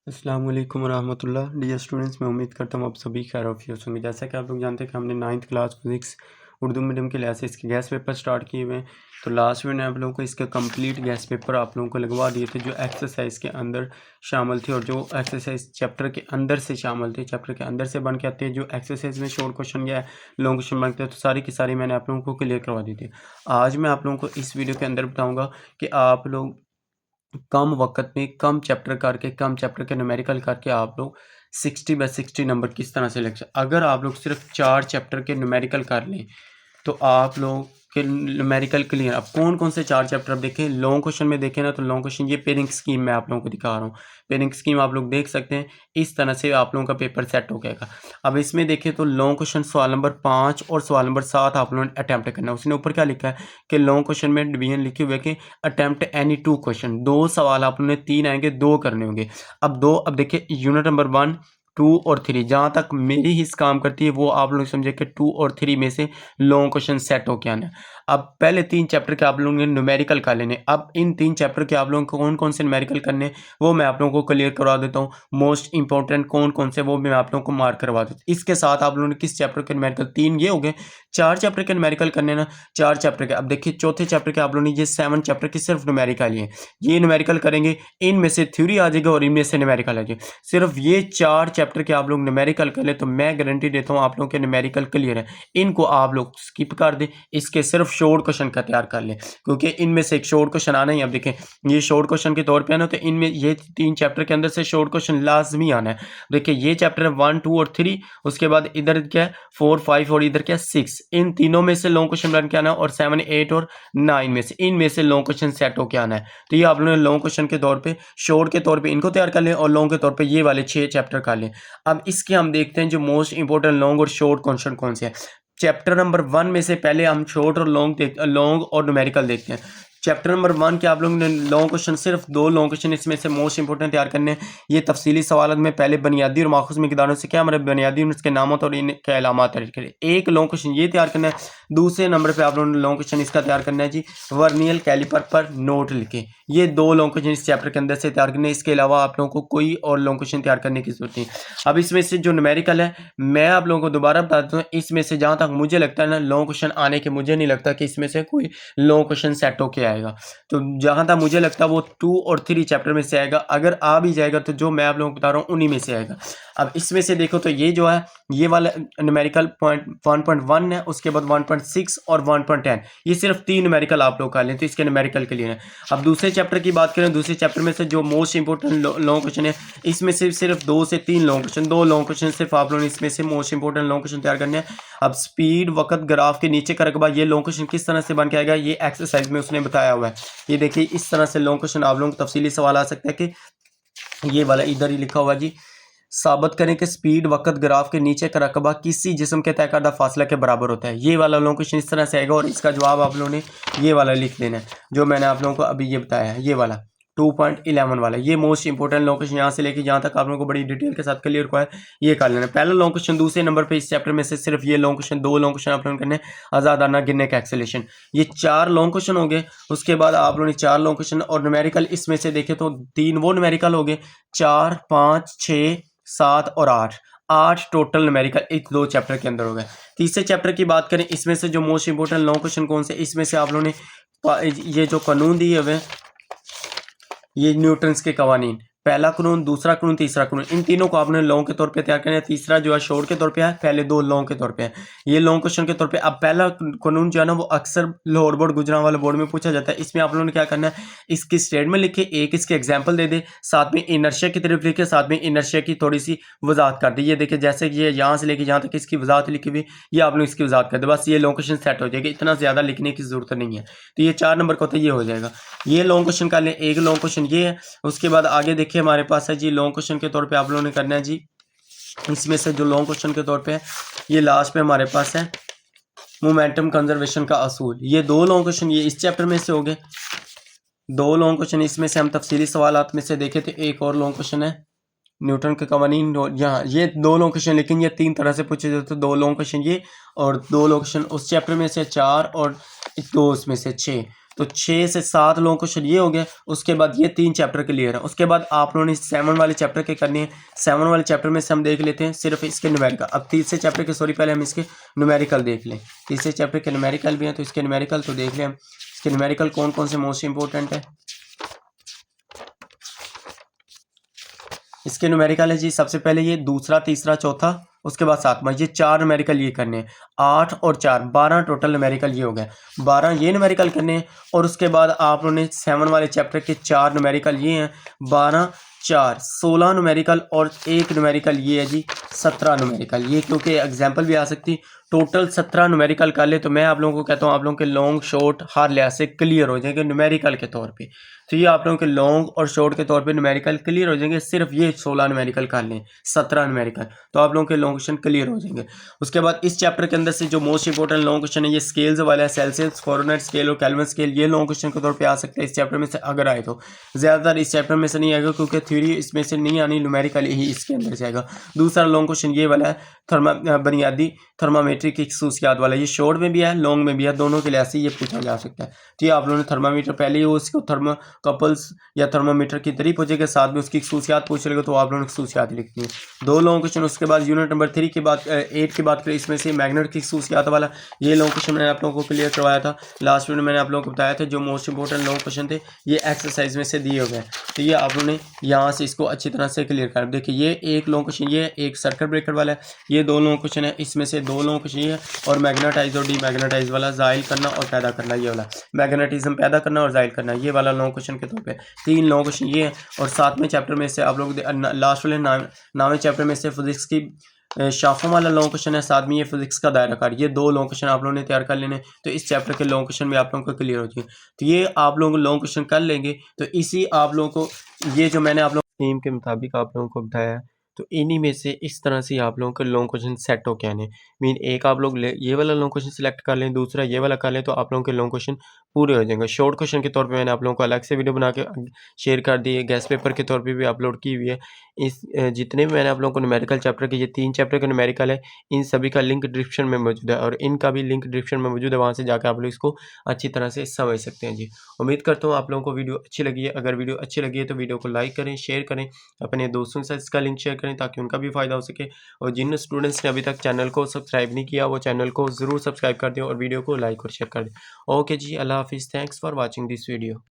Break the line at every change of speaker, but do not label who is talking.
अस्सलाम वालेकुम रहमतुल्लाह। डियर स्टूडेंट्स, मैं उम्मीद करता हूँ आप सभी खैरियत होंगे। जैसा कि आप लोग जानते हैं कि हमने 9th class physics Urdu medium के लिहाज से इसके गैस पेपर स्टार्ट किए हुए हैं। तो लास्ट में आप लोगों को इसके कंप्लीट गैस पेपर आप लोगों को लगवा दिए थे, जो एक्सरसाइज के अंदर शामिल थे और जो एक्सरसाइज चैप्टर के अंदर से शामिल थे, चैप्टर के अंदर से बन के आते हैं। जो एक्सरसाइज में शॉर्ट क्वेश्चन या लॉन्ग क्वेश्चन बनते हैं, तो सारी की सारी मैंने आप लोगों को क्लियर करवा दी थी। आज मैं आप लोगों को इस वीडियो के अंदर बताऊँगा कि आप लोग कम वक़्त में कम चैप्टर करके, कम चैप्टर के न्यूमेरिकल करके आप लोग 60/60 नंबर किस तरह से अगर आप लोग सिर्फ 4 चैप्टर के न्यूमेरिकल कर लें, तो आप लोग के न्यूमेरिकल क्लियर। अब कौन-कौन से 4 चैप्टर अब देखें, लॉन्ग क्वेश्चन में देखें ना, तो लॉन्ग क्वेश्चन ये पेयरिंग स्कीम मैं आप लोगों को दिखा रहा हूँ। पेयरिंग स्कीम आप लोग देख सकते हैं, इस तरह से आप लोगों का पेपर सेट हो जाएगा। अब इसमें देखें तो लॉन्ग क्वेश्चन सवाल नंबर 5 और सवाल नंबर 7 आप लोगों ने अटेम्प्ट करना है। उसने ऊपर क्या लिखा है कि लॉन्ग क्वेश्चन में डिवीजन लिखे हुए कि अटेम्प्ट एनी 2 क्वेश्चन, 2 सवाल आप लोगों ने 3 आएंगे, 2 करने होंगे। अब देखिए यूनिट नंबर 1, 2 और 3 जहाँ तक मेरी हिस्स काम करती है, वो आप लोग समझे कि 2 और 3 में से लॉन्ग क्वेश्चन सेट होके आना है। अब पहले 3 चैप्टर के आप लोगों ने न्यूमेरिकल कर लेने। अब इन 3 चैप्टर के आप लोगों को कौन कौन से न्यूमेरिकल करने, वो मैं आप लोगों को क्लियर करवा देता हूँ। मोस्ट इंपॉर्टेंट कौन कौन से, वो मैं आप लोगों को मार्क करवा देता हूँ। इसके साथ आप लोगों ने किस चैप्टर के न्यूमेरिकल, 3 ये हो गए। 4 चैप्टर के न्यूमेरिकल करने ना, 4 चैप्टर के। अब देखिए चौथे चैप्टर के आप लोगों ने ये 7 चैप्टर की सिर्फ न्यूमेरिकल ही है। ये न्यूमेरिकल करेंगे, इनमें से थ्योरी आ जाएगा और इनमें से न्यूमेरिकल आ जाएगा। सिर्फ ये 4 चैप्टर के आप लोग न्यूमेरिकल कर ले, तो मैं गारंटी देता हूँ आप लोगों के न्यूमेरिकल क्लियर है। इनको आप लोग स्किप कर दें, इसके सिर्फ शॉर्ट क्वेश्चन का तैयार कर लें, क्योंकि इनमें से एक शॉर्ट क्वेश्चन आना ही। अब देखें ये शॉर्ट क्वेश्चन के तौर पे है ना, तो इनमें ये 3 चैप्टर के अंदर से शॉर्ट क्वेश्चन लाजमी आना है। देखिए ये चैप्टर है 1, 2 और 3, उसके बाद इधर क्या है 4, 5 और इधर क्या है 6। इन तीनों में से लॉन्ग क्वेश्चन बन के आना है, और 7, 8 और 9 में से, इनमें से लॉन्ग क्वेश्चन सेट होके आना है। तो ये आप लोगों ने लॉन्ग क्वेश्चन के तौर पे, शॉर्ट के तौर पे इनको तैयार कर लें, और लॉन्ग के तौर पे ये वाले 6 चैप्टर कर लें। अब इसके हम देखते हैं जो मोस्ट इंपॉर्टेंट लॉन्ग और शॉर्ट क्वेश्चन कौन से हैं। चैप्टर नंबर 1 में से पहले हम शॉर्ट और लॉन्ग और न्यूमेरिकल देखते हैं। चैप्टर नंबर 1 के आप लोगों ने लॉन्ग क्वेश्चन, सिर्फ 2 लॉन्ग क्वेश्चन इसमें से मोस्ट इंपॉर्टेंट तैयार करने हैं। ये तफसीली सवालत में पहले बुनियादी और माखूज मिकदारों से क्या हमारे बुनियादी उसके नामों और इनके अलामात तैयार करें। एक लॉन्ग क्वेश्चन ये तैयार करना है। दूसरे नंबर पे आप लोगों ने लॉन्ग क्वेश्चन इसका तैयार करना है जी, वर्नियल कैलिपर पर नोट लिखें। ये 2 लॉन्ग क्वेश्चन इस चैप्टर के अंदर से तैयार करने, इसके अलावा आप लोगों को कोई और लॉन्ग क्वेश्चन तैयार करने की जरूरत नहीं। अब इसमें से जो न्यूमेरिकल है, मैं आप लोगों को दोबारा बता देता हूँ, इसमें से जहाँ तक मुझे लगता है ना, लॉन्ग क्वेश्चन आने के मुझे नहीं लगता कि इसमें से कोई लॉन्ग क्वेश्चन सेट होके आएगा। तो जहाँ तक मुझे लगता है वो 2 और 3 चैप्टर में से आएगा। अगर आ भी जाएगा तो जो मैं आप लोगों को बता रहा हूँ उन्हीं में से आएगा। अब इसमें से देखो तो ये जो है, ये वाला न्यूमेरिकल पॉइंट 1.1 है, उसके बाद 1.6 और 1.10, ये सिर्फ 3 न्यूमेरिकल आप लोग कर लें, तो इसके न्यूमेरिकल के लिए है। अब दूसरे चैप्टर की बात करें, दूसरे चैप्टर में से जो मोस्ट इंपॉर्टेंट लॉन्ग क्वेश्चन है, इसमें सिर्फ 2 से 3 लॉन्ग क्वेश्चन, 2 लॉन्ग क्वेश्चन सिर्फ आप लोगों ने इसमें से मोस्ट इंपॉर्टेंट लॉन्ग क्वेश्चन तैयार करने हैं। अब स्पीड वक्त ग्राफ के नीचे का रकबा, ये लॉन्ग क्वेश्चन किस तरह से बन के आएगा, ये एक्सरसाइज में उसने बताया हुआ है। ये देखिए इस तरह से लॉन्ग क्वेश्चन आप लोगों को तफसीली सवाल आ सकता है कि ये वाला इधर ही लिखा हुआ जी, साबित करें कि स्पीड वक्त ग्राफ के नीचे का रकबा किसी जिस्म के तय करदा फासला के बराबर होता है। ये वाला लॉन्ग क्वेश्चन इस तरह से आएगा, और इसका जवाब आप लोगों ने ये वाला लिख देना है, जो मैंने आप लोगों को अभी ये बताया है, ये वाला 2.11 वाला। ये मोस्ट इंपॉर्टेंट लॉन्ग क्वेश्चन यहाँ से लेके जहाँ तक आप लोगों को बड़ी डिटेल के साथ क्लियर हुआ है, ये कर लेना। पहला लॉन्ग क्वेश्चन दूसरे नंबर पे इस चैप्टर में से सिर्फ ये लॉन्ग क्वेश्चन, 2 लॉन्ग क्वेश्चन आप लोगों ने करने, आजादाना गिनने का एक्सेलेशन। ये 4 लॉन्ग क्वेश्चन हो गए। उसके बाद आप लोगों ने 4 लॉन्ग क्वेश्चन और न्यूमेरिकल, इसमें से देखे तो 3 वो न्यूमेरिकल हो गए, 4, 5, 6, 7 और 8 टोटल न्यूमेरिकल इस 2 चैप्टर के अंदर हो गए। तीसरे चैप्टर की बात करें, इसमें से जो मोस्ट इंपॉर्टेंट लॉन्ग क्वेश्चन कौन से, इसमें से आप लोगों ने ये जो कानून दिए हुए, ये न्यूटन्स के कवानीन, पहला कानून, दूसरा कानून, तीसरा कानून, इन तीनों को आपने लॉन्ग के तौर पे तैयार करना है। तीसरा जो है शॉर्ट के तौर पे है, पहले 2 लॉन्ग के तौर पे है, ये लॉन्ग क्वेश्चन के तौर पे। अब पहला कानून जो है ना, वो अक्सर लाहौर बोर्ड, गुजरांवाला बोर्ड में पूछा जाता है। इसमें आप लोगों ने क्या करना है, इसकी स्टेटमेंट लिखे, एक इसके एग्जाम्पल दे दे, साथ में इनर्शिया की तरफ लिखे, साथ में इनर्शिया की थोड़ी सी वजाहत कर दी। ये देखिए जैसे कि ये यहाँ से लेके जहाँ तक इसकी वजाहत लिखी हुई, ये आप लोग इसकी वजाहत कर दे, बस ये लॉन्ग क्वेश्चन सेट हो जाएगा, इतना ज्यादा लिखने की जरूरत नहीं है। तो ये 4 नंबर का होता है, ये हो जाएगा। ये लॉन्ग क्वेश्चन कर लें, एक लॉन्ग क्वेश्चन ये है। उसके बाद आगे देखिए हमारे पास है जी, लॉन्ग क्वेश्चन के तौर पे आप लोगों ने करना है जी, इसमें से जो लॉन्ग क्वेश्चन के तौर पे है, ये लास्ट पे हमारे पास है मोमेंटम कंजर्वेशन का असूल। ये 2 लॉन्ग क्वेश्चन ये इस चैप्टर में से हो गए। 2 लॉन्ग क्वेश्चन इसमें से हम तफसीली सवालात में से देखे थे। एक और लॉन्ग क्वेश्चन है न्यूटन के कवानीन, यहाँ ये 2 लॉन्ग क्वेश्चन, लेकिन ये 3 तरह से पूछे जाते हैं। 2 लॉन्ग क्वेश्चन ये, और 2 लॉन्ग क्वेश्चन उस चैप्टर में से 4 और 2 उसमें से 6। तो 6 से 7 लोगों क्वेश्चन ये हो गया। उसके बाद ये 3 चैप्टर क्लियर है। उसके बाद आप लोगों ने 7 वाले चैप्टर के करने हैं। 7 वाले चैप्टर में से हम देख लेते हैं सिर्फ इसके न्यूमेरिकल। अब तीसरे चैप्टर के पहले हम इसके न्यूमेरिकल देख लें। तीसरे चैप्टर के न्यूमेरिकल भी हैं, तो इसके न्यूमेरिकल तो देख लें हम। इसके न्यूमेरिकल कौन कौन से मोस्ट इंपॉर्टेंट है। इसके न्यूमेरिकल है जी, सबसे पहले ये दूसरा, तीसरा, चौथा, उसके बाद 7वां, ये 4 न्यूमेरिकल ये करने हैं। 8 और 4 12 टोटल न्यूमेरिकल ये हो गए। 12 ये न्यूमेरिकल करने हैं। और उसके बाद आप लोगों ने 7 वाले चैप्टर के 4 न्यूमेरिकल ये हैं। 12 4 16 न्यूमेरिकल और 1 न्यूमेरिकल ये है जी 17 न्यूमेरिकल। ये क्योंकि एग्जाम्पल भी आ सकती, टोटल 17 न्यूमेरिकल कर ले तो मैं आप लोगों को कहता हूँ आप लोगों के लॉन्ग शॉर्ट हर लिहाज से क्लियर हो जाएंगे न्यूमेरिकल के तौर पे। तो ये आप लोगों के लॉन्ग और शॉर्ट के तौर पे न्यूमेरिकल क्लियर हो जाएंगे। सिर्फ ये 16 न्यूमेरिकल कर लें, 17 न्यूमेरिकल, तो आप लोगों के लॉन्ग क्वेश्चन क्लियर हो जाएंगे। उसके बाद इस चैप्टर के अंदर से जो मोस्ट इंपॉर्टेंट लॉन्ग क्वेश्चन है ये स्केल्स वाला है। सेल्सियस, फॉरेनहाइट स्केल और केल्विन स्केल, ये लॉन्ग क्वेश्चन के तौर पे आ सकता है इस चैप्टर में से अगर आए तो। ज़्यादातर इस चैप्टर में से नहीं आएगा क्योंकि थ्योरी इसमें से नहीं आनी, न्यूमेरिकल ही इसके अंदर से आएगा। दूसरा लॉन्ग क्वेश्चन ये वाला है, बुनियादी थर्मामीटर की खसूसियात वाला। ये शॉर्ट में भी है, लॉन्ग में भी है, दोनों के लिहाज से ये पूछा जा सकता है। तो ये आप लोगों ने थर्मामीटर पहले ही उसको थर्मोकपल्स या थर्मामीटर की तारीफ हो जाएगी, साथ में उसकी खसूसियात पूछ लेगा तो आप लोगों ने खसूसियात लिखनी है। 2 लॉन्ग क्वेश्चन। उसके बाद यूनिट नंबर 3 की बात 8 की बात करें, इसमें से मैग्नेट की खसूसियात वाला ये लॉन्ग क्वेश्चन मैंने आप लोगों को क्लियर करवाया था लास्ट वीडियो। मैंने आप लोगों को बताया था जो मोस्ट इंपॉर्टेंट लॉन्ग क्वेश्चन थे ये एक्सरसाइज में से दिए हुए हैं। तो ये आप लोगों ने यहाँ से इसको अच्छी तरह से क्लियर कर। देखिए ये एक लॉन्ग क्वेश्चन, ये एक सर्किट ब्रेकर वाला है, ये 2 लॉन्ग क्वेश्चन है, इसमें से 2 लॉन्ग क्वेश्चन ये है और मैग्नेटाइज और डीमैग्नेटाइज वाला जाहिल करना और पैदा करना, ये वाला मैग्नेटिज्म पैदा करना और जाहिल करना, ये वाला लॉन्ग क्वेश्चन के तौर पे 3 लॉन्ग क्वेश्चन ये है। और 7वें चैप्टर में से आप लोग लास्ट वाले 9वें चैप्टर में से फिजिक्स की शाफों वाला लॉन्ग क्वेश्चन है, साथ में ये फिजिक्स का दायरा कार, ये 2 लॉन्ग क्वेश्चन आप लोगों ने तैयार कर लेने। तो इस चैप्टर के लॉन्ग क्वेश्चन भी आप लोगों को क्लियर हो जाएंगे। तो ये आप लोग लॉन्ग क्वेश्चन कर लेंगे। तो इसी आप लोगों को ये जो मैंने आप लोग थीम के मुताबिक आप लोगों को बताया है, तो इन्हीं में से इस तरह से आप लोगों के लॉन्ग क्वेश्चन सेट हो के आने। मीन एक आप लोग ये वाला लॉन्ग क्वेश्चन सिलेक्ट कर लें, दूसरा ये वाला कर लें, तो आप लोगों के लॉन्ग क्वेश्चन पूरे हो जाएंगे। शॉर्ट क्वेश्चन के तौर पे मैंने आप लोगों को अलग से वीडियो बना के शेयर कर दी है, गेस्ट पेपर के तौर पे भी अपलोड की हुई है। इस जितने भी मैंने आप लोगों को न्यूमेरिकल चैप्टर के ये 3 चैप्टर के न्यूमेरिकल है, इन सभी का लिंक डिस्क्रिप्शन में मौजूद है और इनका भी लिंक डिस्क्रिप्शन में मौजूद है, वहाँ से जाकर आप लोग इसको अच्छी तरह से समझ सकते हैं जी। उम्मीद करता हूँ आप लोगों को वीडियो अच्छी लगी है। अगर वीडियो अच्छी लगी है तो वीडियो को लाइक करें, शेयर करें, अपने दोस्तों के साथ इसका लिंक शेयर करें ताकि उनका भी फ़ायदा हो सके। और जिन स्टूडेंट्स ने अभी तक चैनल को सब्सक्राइब नहीं किया वो चैनल को ज़रूर सब्सक्राइब कर दें और वीडियो को लाइक और शेयर कर दें। ओके जी, अल्लाह हाफिज़। Thanks for watching this video.